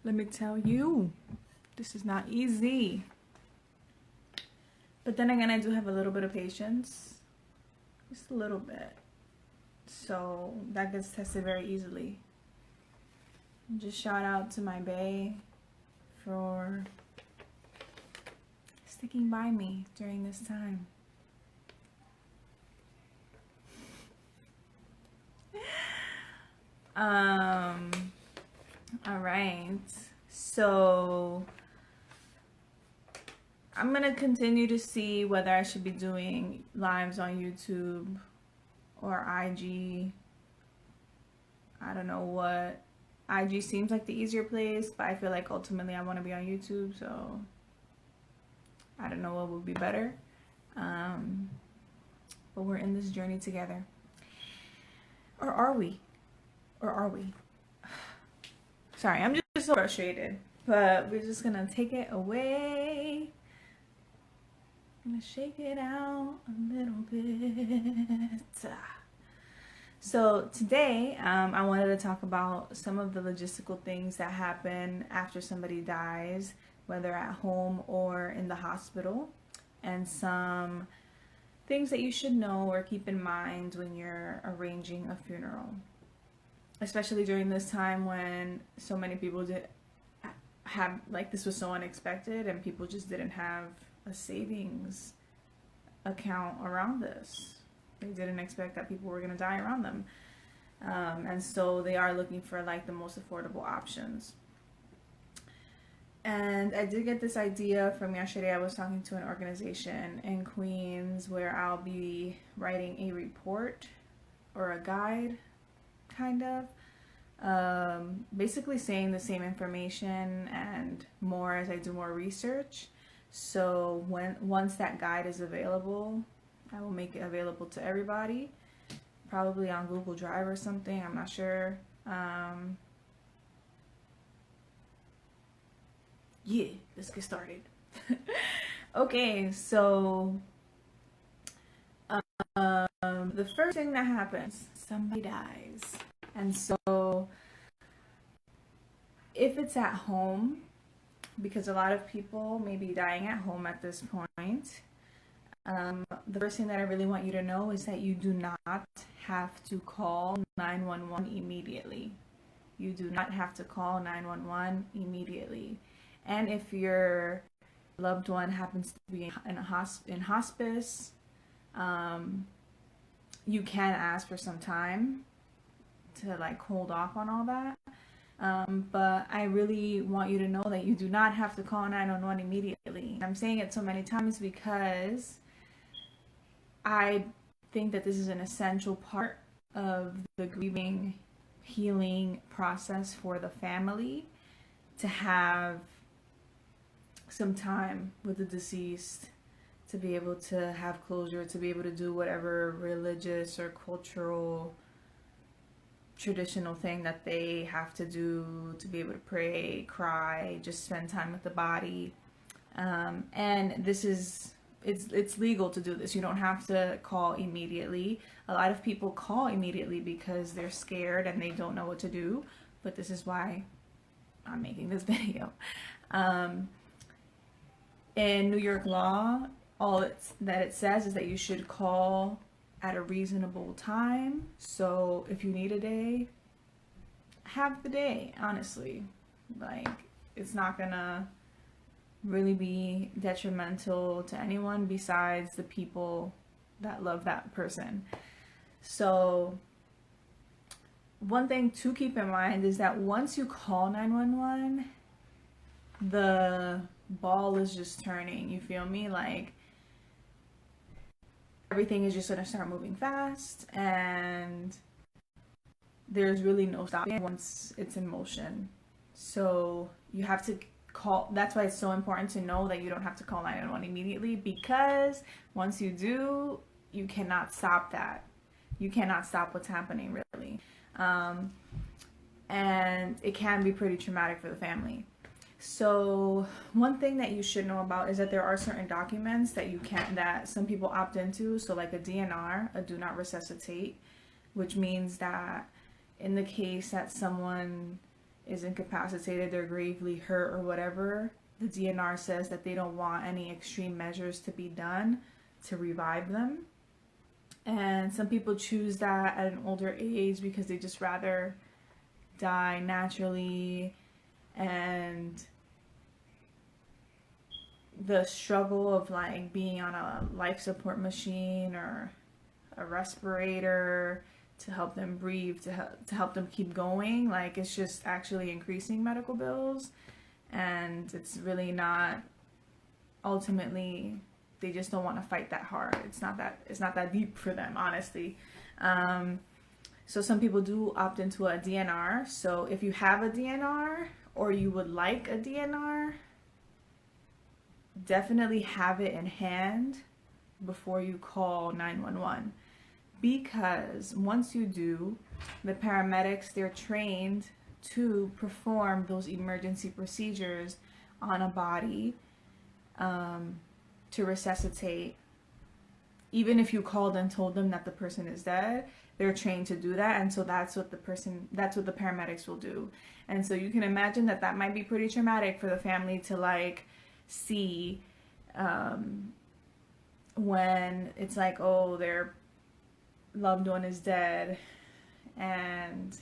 Let me tell you, this is not easy. But then again, I do have a little bit of patience. Just a little bit. So that gets tested very easily. Just shout out to my bae for sticking by me during this time. All right. So I'm gonna continue to see whether I should be doing lives on YouTube or IG. I don't know what. IG seems like the easier place, but I feel like ultimately I want to be on YouTube, so I don't know what would be better. But we're in this journey together. Or are we? Or are we? Sorry, I'm just so frustrated. But we're just gonna take it away. Gonna shake it out a little bit. So today, I wanted to talk about some of the logistical things that happen after somebody dies, whether at home or in the hospital, and some things that you should know or keep in mind when you're arranging a funeral, especially during this time when so many people this was so unexpected and people just didn't have a savings account around this. They didn't expect that people were going to die around them. And so they are looking for like the most affordable options. And I did get this idea from yesterday. I was talking to an organization in Queens where I'll be writing a report or a guide, kind of. Basically saying the same information and more as I do more research. So once that guide is available, I will make it available to everybody, probably on Google Drive or something. I'm not sure. Yeah, let's get started. Okay, so the first thing that happens, somebody dies. And so if it's at home, because a lot of people may be dying at home at this point, the first thing that I really want you to know is that you do not have to call 911 immediately. You do not have to call 911 immediately. And if your loved one happens to be in hospice, you can ask for some time to like hold off on all that. But I really want you to know that you do not have to call 911 immediately. I'm saying it so many times because I think that this is an essential part of the grieving, healing process for the family, to have some time with the deceased, to be able to have closure, to be able to do whatever religious or cultural traditional thing that they have to do, to be able to pray, cry, just spend time with the body. And this is, it's legal to do this. You don't have to call immediately. A lot of people call immediately because they're scared and they don't know what to do, but this is why I'm making this video. In New York law, all that it says is that you should call at a reasonable time. So if you need a day, have the day, honestly. Like, it's not gonna really be detrimental to anyone besides the people that love that person. So one thing to keep in mind is that once you call 911, the ball is just turning, you feel me? Like, everything is just going to start moving fast, and there's really no stopping once it's in motion. So you have to call. That's why it's so important to know that you don't have to call 911 immediately, because once you do, you cannot stop that. You cannot stop what's happening, really. And it can be pretty traumatic for the family. So one thing that you should know about is that there are certain documents that some people opt into. So like a DNR, a do not resuscitate, which means that in the case that someone is incapacitated, they're gravely hurt or whatever, the DNR says that they don't want any extreme measures to be done to revive them. And some people choose that at an older age because they just rather die naturally, and the struggle of like being on a life support machine or a respirator to help them breathe, to help them keep going, like it's just actually increasing medical bills, and it's really not, ultimately they just don't want to fight that hard. It's not that deep for them, honestly. So some people do opt into a DNR. So if you have a DNR or you would like a DNR, definitely have it in hand before you call 911. Because once you do, the paramedics, they're trained to perform those emergency procedures on a body, to resuscitate. Even if you called and told them that the person is dead, they're trained to do that. And so that's what the paramedics will do. And so you can imagine that that might be pretty traumatic for the family to like see, when it's like, oh, their loved one is dead and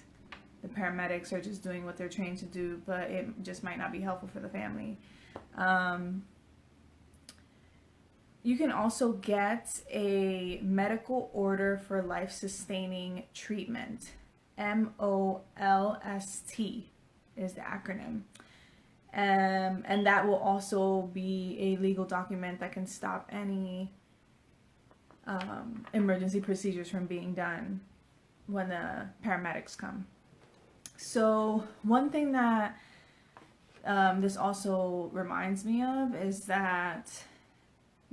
the paramedics are just doing what they're trained to do, but it just might not be helpful for the family. You can also get a medical order for life-sustaining treatment. MOLST is the acronym. And that will also be a legal document that can stop any emergency procedures from being done when the paramedics come. So one thing that this also reminds me of is that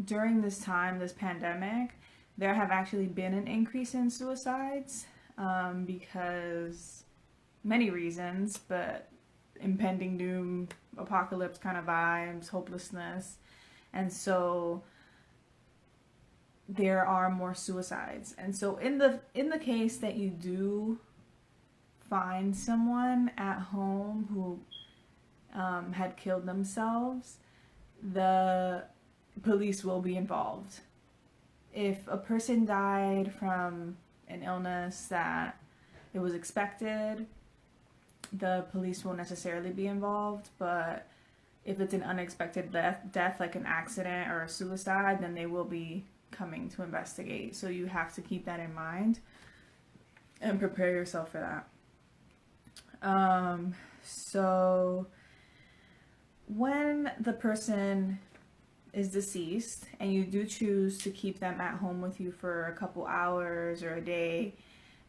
during this time, this pandemic, there have actually been an increase in suicides, because many reasons, but impending doom, apocalypse kind of vibes, hopelessness. And so there are more suicides. And so in the case that you do find someone at home who had killed themselves, the police will be involved. If a person died from an illness that it was expected, the police won't necessarily be involved. But if it's an unexpected death like an accident or a suicide, then they will be coming to investigate. So you have to keep that in mind and prepare yourself for that. So when the person is deceased and you do choose to keep them at home with you for a couple hours or a day,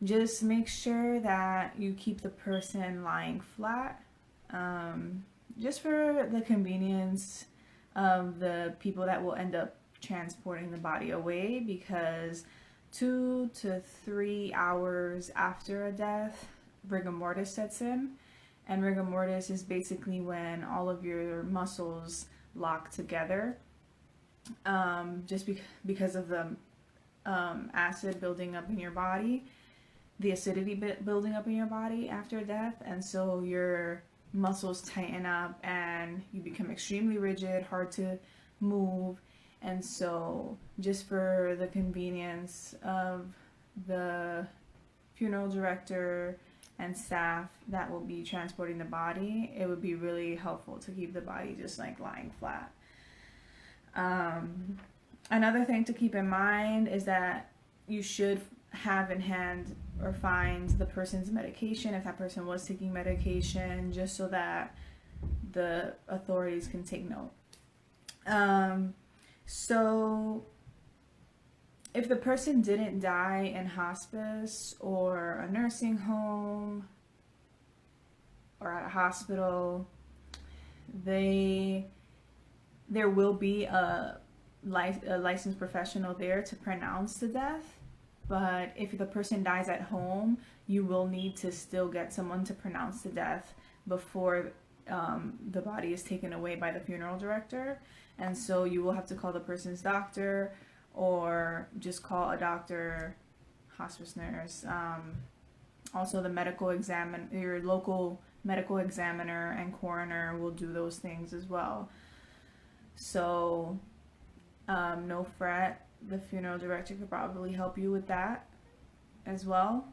just make sure that you keep the person lying flat, just for the convenience of the people that will end up transporting the body away, because 2 to 3 hours after a death, rigor mortis sets in. And rigor mortis is basically when all of your muscles lock together, just because of the acid building up in your body, the acidity building up in your body after death. And so your muscles tighten up and you become extremely rigid, hard to move. And so just for the convenience of the funeral director and staff that will be transporting the body, it would be really helpful to keep the body just like lying flat. Another thing to keep in mind is that you should have in hand or find the person's medication, if that person was taking medication, just so that the authorities can take note. So if the person didn't die in hospice or a nursing home or at a hospital, there will be a licensed professional there to pronounce the death. But if the person dies at home, you will need to still get someone to pronounce the death before the body is taken away by the funeral director. And so you will have to call the person's doctor, or just call a doctor, hospice nurse. Also the medical your local medical examiner and coroner will do those things as well. So no fret, the funeral director could probably help you with that as well.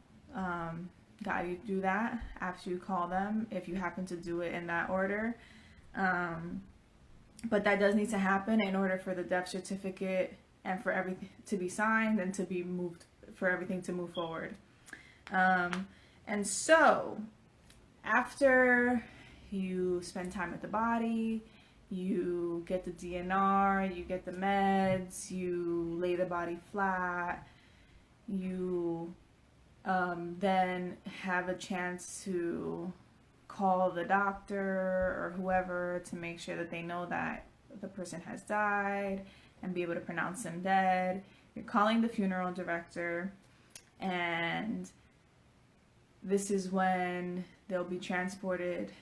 Guide you do that after you call them, if you happen to do it in that order. But that does need to happen in order for the death certificate and for everything to be signed and to be moved, for everything to move forward. And so after you spend time with the body, you get the DNR, you get the meds, you lay the body flat, you then have a chance to call the doctor or whoever to make sure that they know that the person has died and be able to pronounce them dead. You're calling the funeral director, and this is when they'll be transported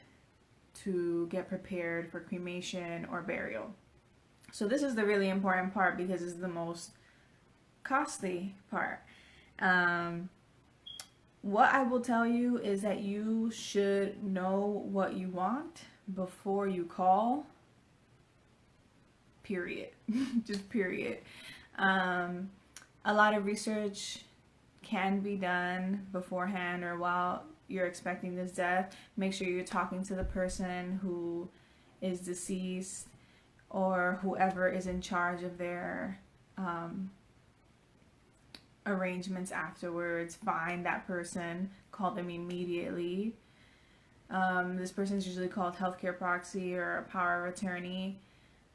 to get prepared for cremation or burial. So this is the really important part because it's the most costly part. What I will tell you is that you should know what you want before you call. Period. Just period. A lot of research can be done beforehand or while you're expecting this death. Make sure you're talking to the person who is deceased or whoever is in charge of their arrangements afterwards. Find that person, call them immediately. This person is usually called healthcare proxy or a power of attorney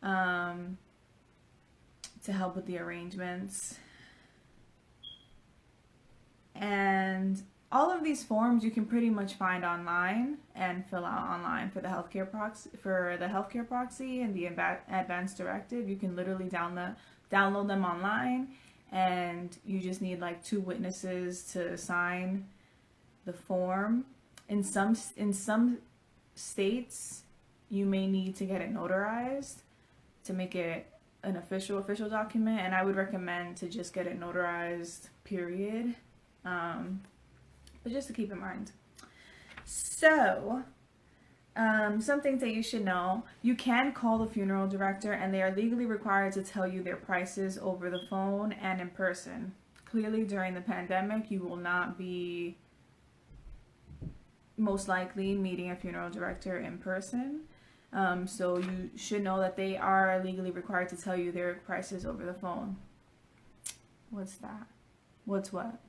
to help with the arrangements. And all of these forms you can pretty much find online and fill out online for the healthcare proxy and the advance directive. You can literally download them online, and you just need like 2 witnesses to sign the form. In some states, you may need to get it notarized to make it an official document, and I would recommend to just get it notarized, period. But just to keep in mind. So, some things that you should know. You can call the funeral director, and they are legally required to tell you their prices over the phone and in person. Clearly, during the pandemic, you will not be most likely meeting a funeral director in person. So you should know that they are legally required to tell you their prices over the phone. What's that? What's what?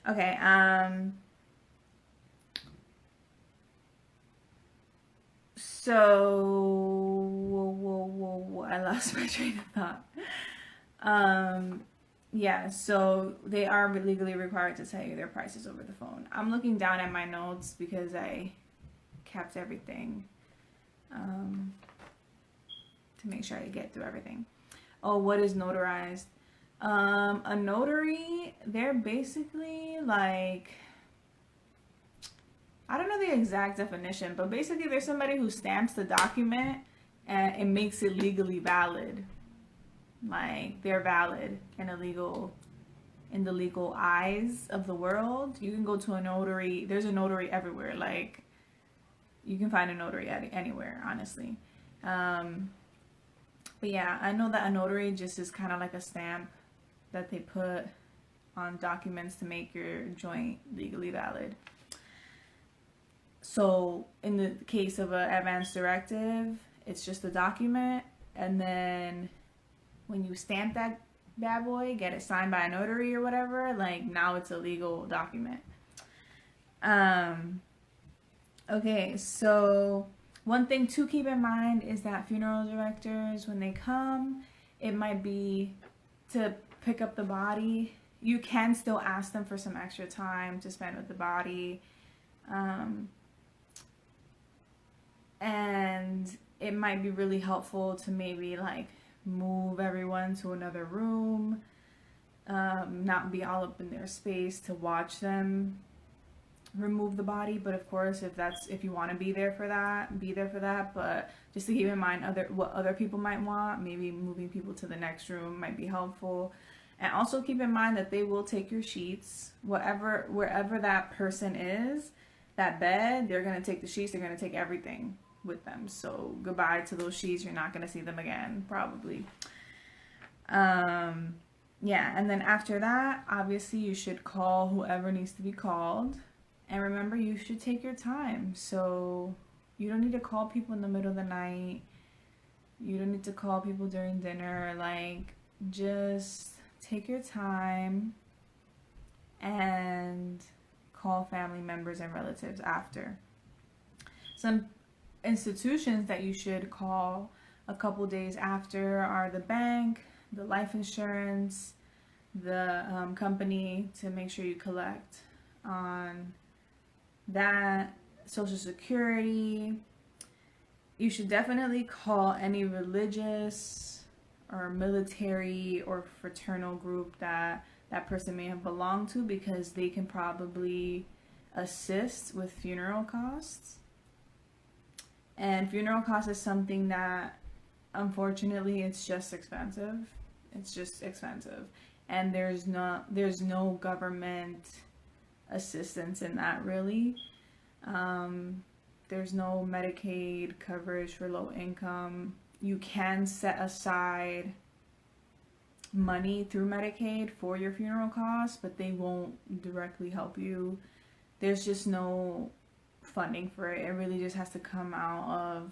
Okay, so I lost my train of thought. Yeah, so they are legally required to tell you their prices over the phone. I'm looking down at my notes because I kept everything to make sure I get through everything. Oh, what is notarized? A notary, they're basically like, I don't know the exact definition, but basically there's somebody who stamps the document and it makes it legally valid. Like, they're valid and illegal in the legal eyes of the world. You can go to a notary. There's a notary everywhere. Like, you can find a notary anywhere, honestly. But yeah, I know that a notary just is kind of like a stamp that they put on documents to make your joint legally valid. So in the case of an advance directive, it's just a document, and then when you stamp that bad boy, get it signed by a notary or whatever, like, now it's a legal document. Okay, so one thing to keep in mind is that funeral directors, when they come, it might be to pick up the body. You can still ask them for some extra time to spend with the body. And it might be really helpful to maybe like move everyone to another room, not be all up in their space to watch them remove the body. But of course, if you want to be there for that, be there for that. But just to keep in mind what other people might want, maybe moving people to the next room might be helpful. And also keep in mind that they will take your sheets, wherever that person is, that bed, they're going to take the sheets, they're going to take everything with them. So goodbye to those sheets. You're not going to see them again, probably. Yeah, and then after that, obviously you should call whoever needs to be called. And remember, you should take your time. So you don't need to call people in the middle of the night. You don't need to call people during dinner. Like, just take your time and call family members and relatives after. Some institutions that you should call a couple days after are the bank, the life insurance, the company to make sure you collect on that, Social Security. You should definitely call any religious or military or fraternal group that that person may have belonged to, because they can probably assist with funeral costs. And funeral costs is something that, unfortunately, it's just expensive. It's just expensive. And there's no government assistance in that, really. There's no Medicaid coverage for low income. You can set aside money through Medicaid for your funeral costs, but they won't directly help you. There's just no funding for it. It really just has to come out of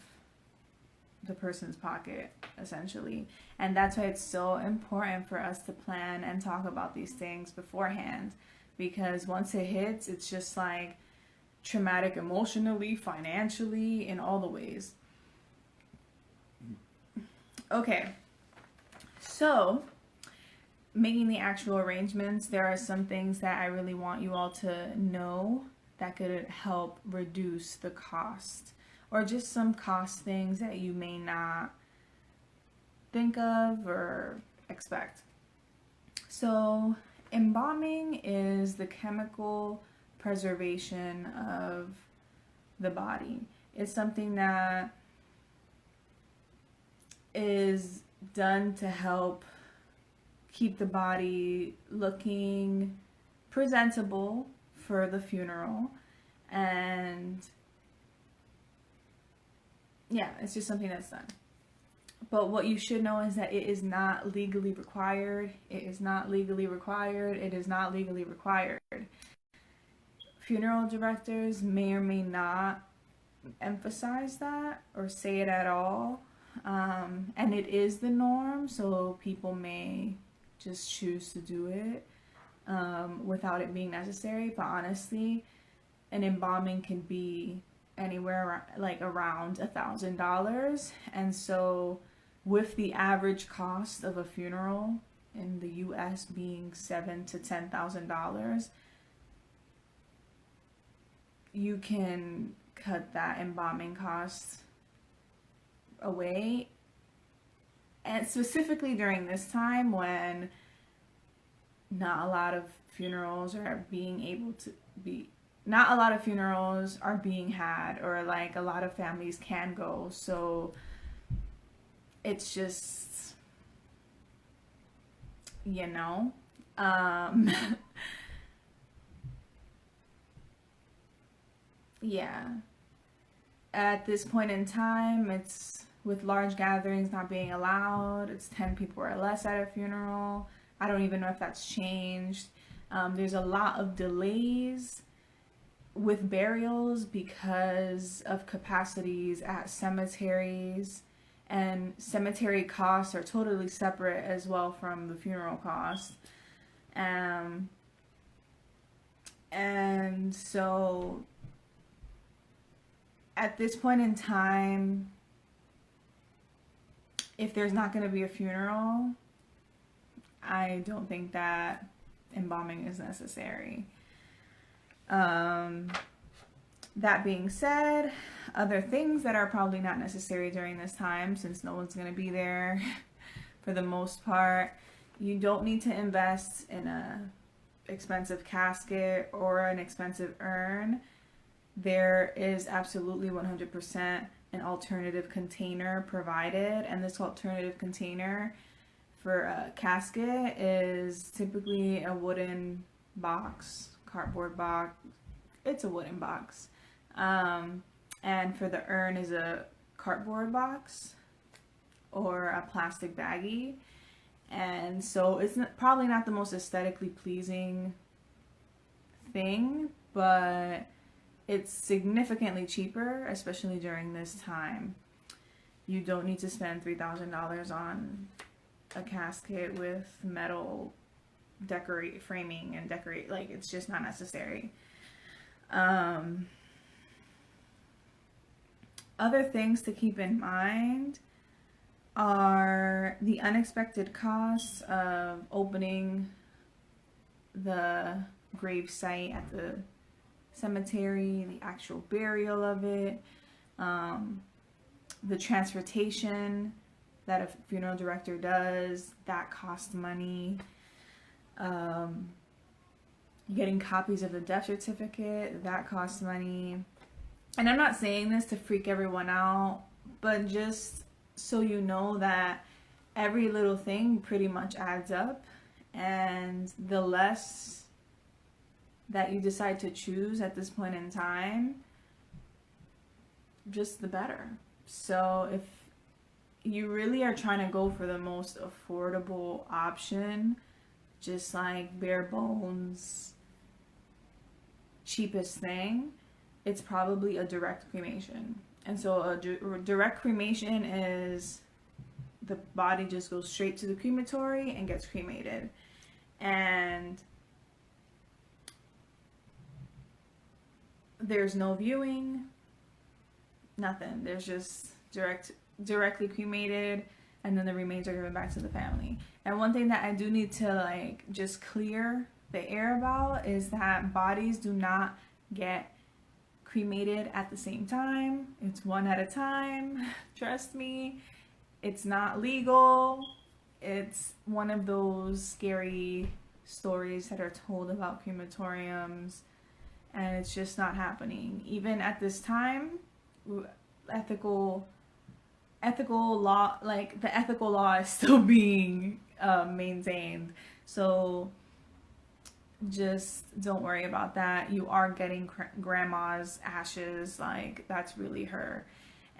the person's pocket, essentially. And that's why it's so important for us to plan and talk about these things beforehand, because once it hits, it's just like traumatic emotionally, financially, in all the ways. Okay, so making the actual arrangements, there are some things that I really want you all to know that could help reduce the cost, or just some cost things that you may not think of or expect. So embalming is the chemical preservation of the body. It's something that is done to help keep the body looking presentable for the funeral. And yeah, it's just something that's done. But what you should know is that it is not legally required. It is not legally required. It is not legally required. Funeral directors may or may not emphasize that or say it at all. And it is the norm, so people may just choose to do it without it being necessary. But honestly, an embalming can be anywhere like around $1,000. And so with the average cost of a funeral in the US being $7,000 to $10,000, you can cut that embalming cost away. And specifically during this time when not a lot of funerals are being had, or like a lot of families can go. So it's just, yeah. At this point in time, it's with large gatherings not being allowed. It's 10 people or less at a funeral. I don't even know if that's changed. There's a lot of delays with burials because of capacities at cemeteries, and cemetery costs are totally separate as well from the funeral costs. And so at this point in time, if there's not going to be a funeral, I don't think that embalming is necessary. That being said, other things that are probably not necessary during this time, since no one's going to be there for the most part, you don't need to invest in a expensive casket or an expensive urn. There is absolutely 100% an alternative container provided, and this alternative container for a casket is typically a wooden box, cardboard box. It's a wooden box. And for the urn is a cardboard box or a plastic baggie. And so it's probably not the most aesthetically pleasing thing, but it's significantly cheaper, especially during this time. You don't need to spend $3,000 on a casket with metal framing and decorate. Like, it's just not necessary. Other things to keep in mind are the unexpected costs of opening the grave site at the cemetery, the actual burial of it, the transportation that a funeral director does, that costs money. Getting copies of the death certificate, that costs money. And I'm not saying this to freak everyone out, but just so you know that every little thing pretty much adds up, and the less that you decide to choose at this point in time, just the better. So if you really are trying to go for the most affordable option, just like bare bones, cheapest thing, it's probably a direct cremation. And so a direct cremation is the body just goes straight to the crematory and gets cremated. And there's no viewing, nothing. There's just directly cremated, and then the remains are given back to the family. And one thing that I do need to like just clear the air about is that bodies do not get cremated at the same time. It's one at a time. Trust me, it's not legal. It's one of those scary stories that are told about crematoriums, and it's just not happening. Even at this time, ethical law, like the ethical law is still being maintained. So just don't worry about that. You are getting grandma's ashes, like that's really her.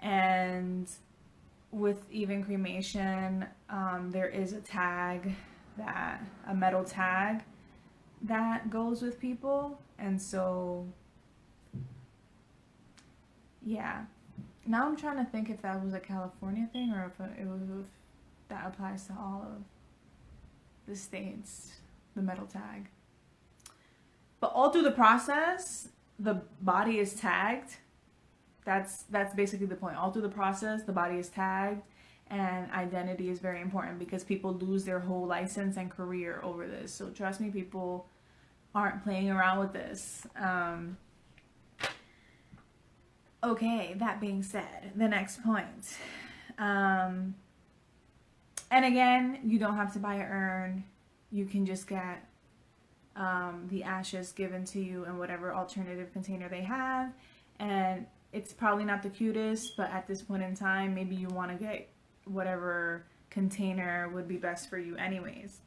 And with even cremation, there is a metal tag that goes with people. And so yeah, now I'm trying to think if that was a California thing or if that applies to all of the states, the metal tag. But all through the process, the body is tagged. That's basically the point. All through the process, the body is tagged, and identity is very important because people lose their whole license and career over this. So trust me, people aren't playing around with this. Okay, that being said, the next point. And again, you don't have to buy an urn. You can just get the ashes given to you in whatever alternative container they have. And it's probably not the cutest, but at this point in time, maybe you want to get whatever container would be best for you anyways.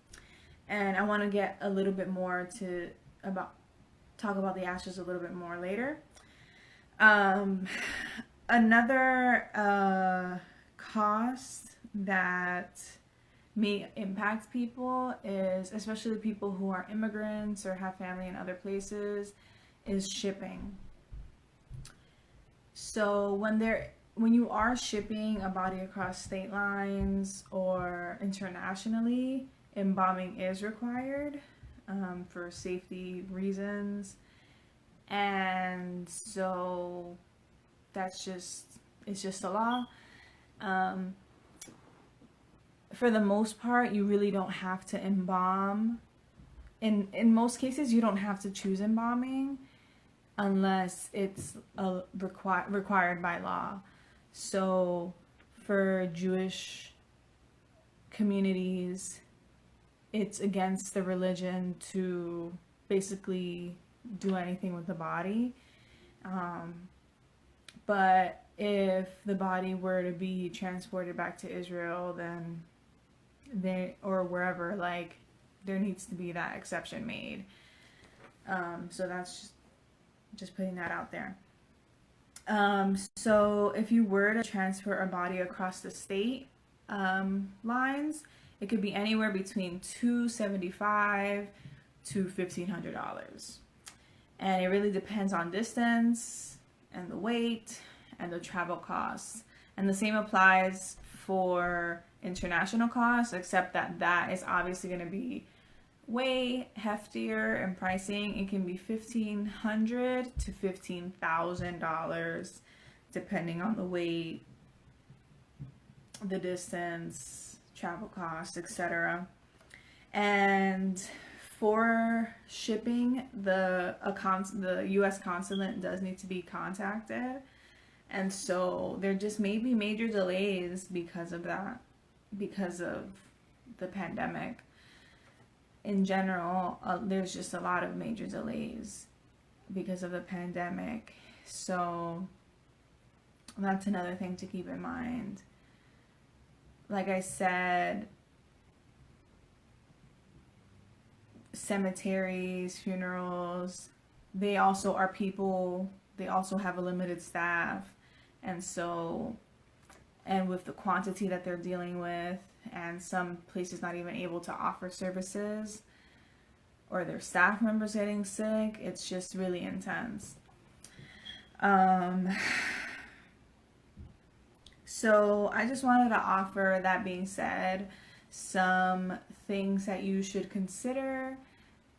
And I want to get a little bit more talk about the ashes a little bit more later. Another cost that may impact people is, especially people who are immigrants or have family in other places, is shipping. So when you are shipping a body across state lines or internationally, embalming is required for safety reasons. And so it's just a law. For the most part, you really don't have to embalm. In most cases, you don't have to choose embalming unless it's required by law. So for Jewish communities, it's against the religion to basically do anything with the body. But if the body were to be transported back to Israel, then there or wherever, like there needs to be that exception made. So that's just putting that out there. So if you were to transfer a body across the state lines, it could be anywhere between $275 to $1,500, and it really depends on distance and the weight and the travel costs. And the same applies for international costs, except that that is obviously going to be way heftier in pricing. It can be $1,500 to $15,000 depending on the weight, the distance, travel costs, etc. And for shipping, the U.S. consulate does need to be contacted, and so there just may be major delays because of that, because of the pandemic. In general, there's just a lot of major delays because of the pandemic. So that's another thing to keep in mind. Like I said, cemeteries, funerals, they also are people, they also have a limited staff. And so, and with the quantity that they're dealing with, and some places not even able to offer services, or their staff members getting sick, it's just really intense. So I just wanted to offer, that being said, some things that you should consider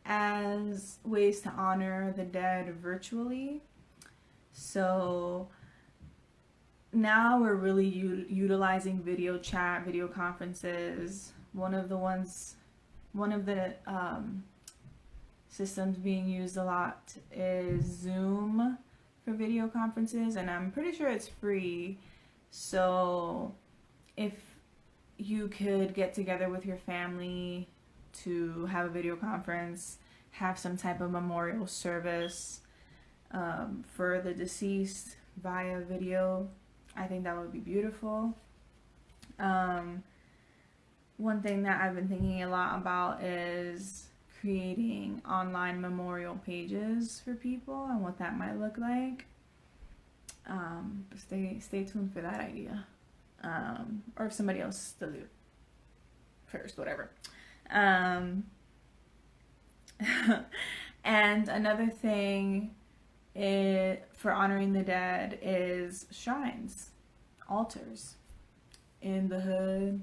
as ways to honor the dead virtually. So now we're really utilizing video chat, video conferences. One of the systems being used a lot is Zoom for video conferences, and I'm pretty sure it's free. So if you could get together with your family to have a video conference, have some type of memorial service for the deceased via video, I think that would be beautiful. One thing that I've been thinking a lot about is creating online memorial pages for people and what that might look like. Stay tuned for that idea. Or if somebody else does it first, whatever. And another thing for honoring the dead is shrines, altars. In the hood,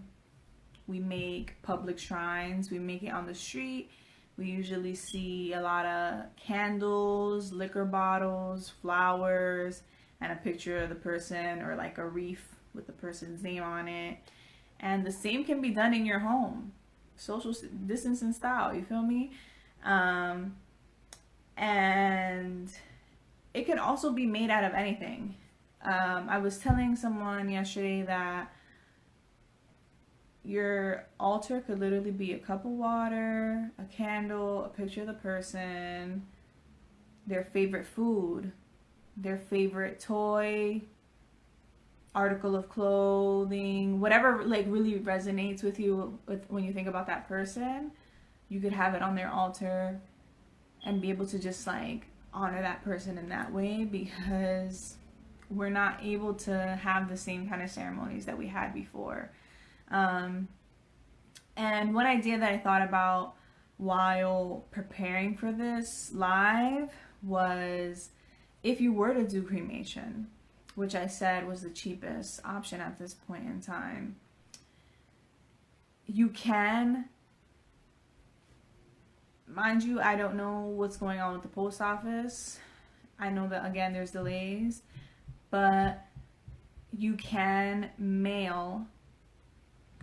we make public shrines. We make it on the street. We usually see a lot of candles, liquor bottles, flowers, and a picture of the person, or like a wreath with the person's name on it. And the same can be done in your home, social distancing style, you feel me? And it can also be made out of anything. I was telling someone yesterday that your altar could literally be a cup of water, a candle, a picture of the person, their favorite food, their favorite toy, article of clothing, whatever like really resonates with you when you think about that person. You could have it on their altar and be able to just like honor that person in that way, because we're not able to have the same kind of ceremonies that we had before. And one idea that I thought about while preparing for this live was, if you were to do cremation, which I said was the cheapest option at this point in time, you can, mind you, I don't know what's going on with the post office. I know that, again, there's delays, but you can mail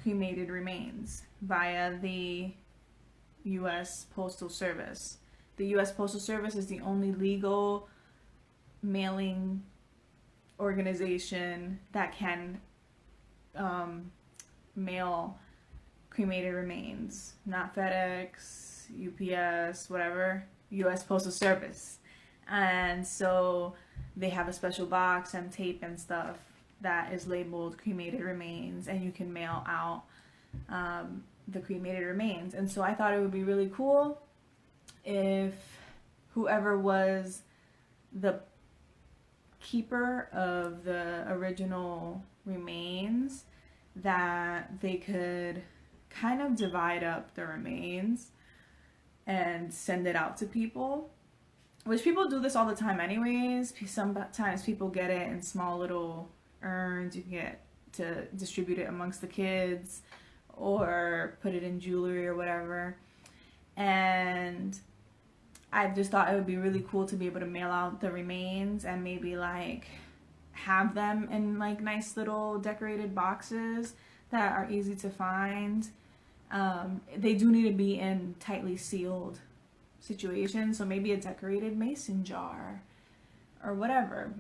cremated remains via the U.S. Postal Service. The U.S. Postal Service is the only legal mailing organization that can mail cremated remains. Not FedEx, UPS, whatever. U.S. Postal Service. And so they have a special box and tape and stuff that is labeled cremated remains, and you can mail out the cremated remains. And so I thought it would be really cool if whoever was the keeper of the original remains, that they could kind of divide up the remains and send it out to people, which people do this all the time anyways. Sometimes people get it in small little urns. You can get to distribute it amongst the kids or put it in jewelry or whatever. And I just thought it would be really cool to be able to mail out the remains and maybe like have them in like nice little decorated boxes that are easy to find. They do need to be in tightly sealed situations, so maybe a decorated mason jar or whatever.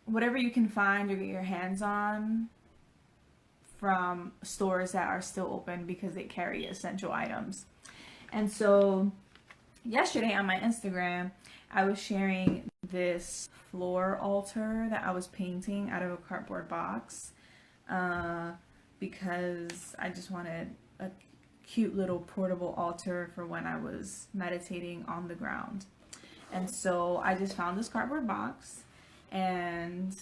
Whatever you can find or get your hands on from stores that are still open because they carry essential items. And so yesterday on my Instagram, I was sharing this floor altar that I was painting out of a cardboard box because I just wanted a cute little portable altar for when I was meditating on the ground. And so I just found this cardboard box and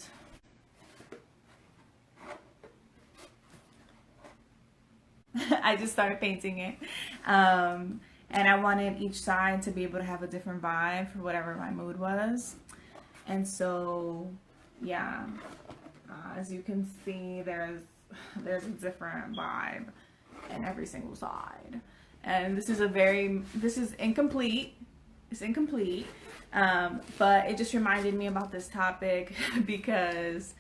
I just started painting it. And I wanted each side to be able to have a different vibe for whatever my mood was. And so, yeah, as you can see, there's a different vibe in every single side. And this is incomplete. It's incomplete. But it just reminded me about this topic because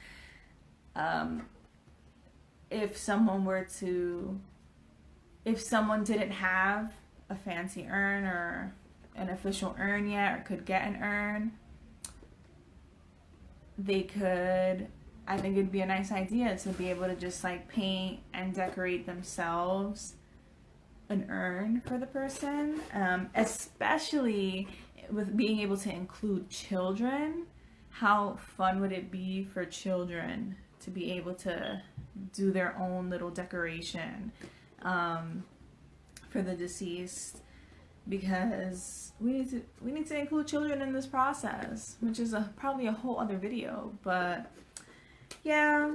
if someone didn't have a fancy urn or an official urn yet, or could get an urn, I think it'd be a nice idea to be able to just like paint and decorate themselves an urn for the person, especially with being able to include children. How fun would it be for children to be able to do their own little decoration for the deceased, because we need to include children in this process, which is probably a whole other video. But yeah,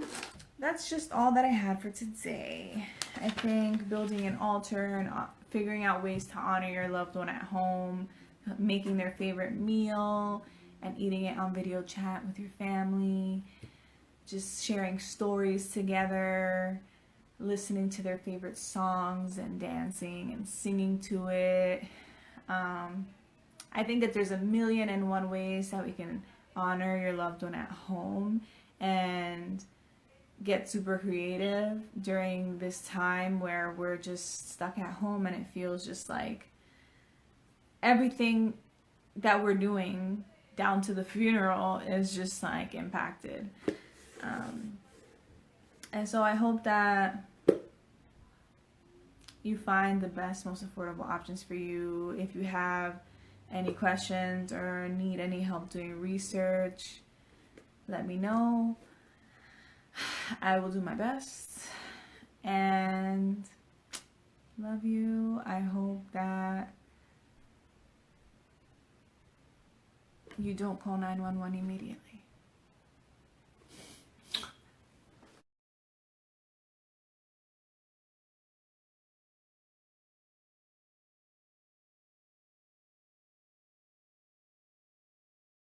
that's just all that I had for today. I think building an altar and figuring out ways to honor your loved one at home, making their favorite meal and eating it on video chat with your family, just sharing stories together, listening to their favorite songs and dancing and singing to it. I think that there's 1,000,001 ways that we can honor your loved one at home and get super creative during this time where we're just stuck at home and it feels just like everything that we're doing down to the funeral is just like impacted. And so I hope that you find the best, most affordable options for you. If you have any questions or need any help doing research, let me know. I will do my best. And love you. I hope that you don't call 911 immediately.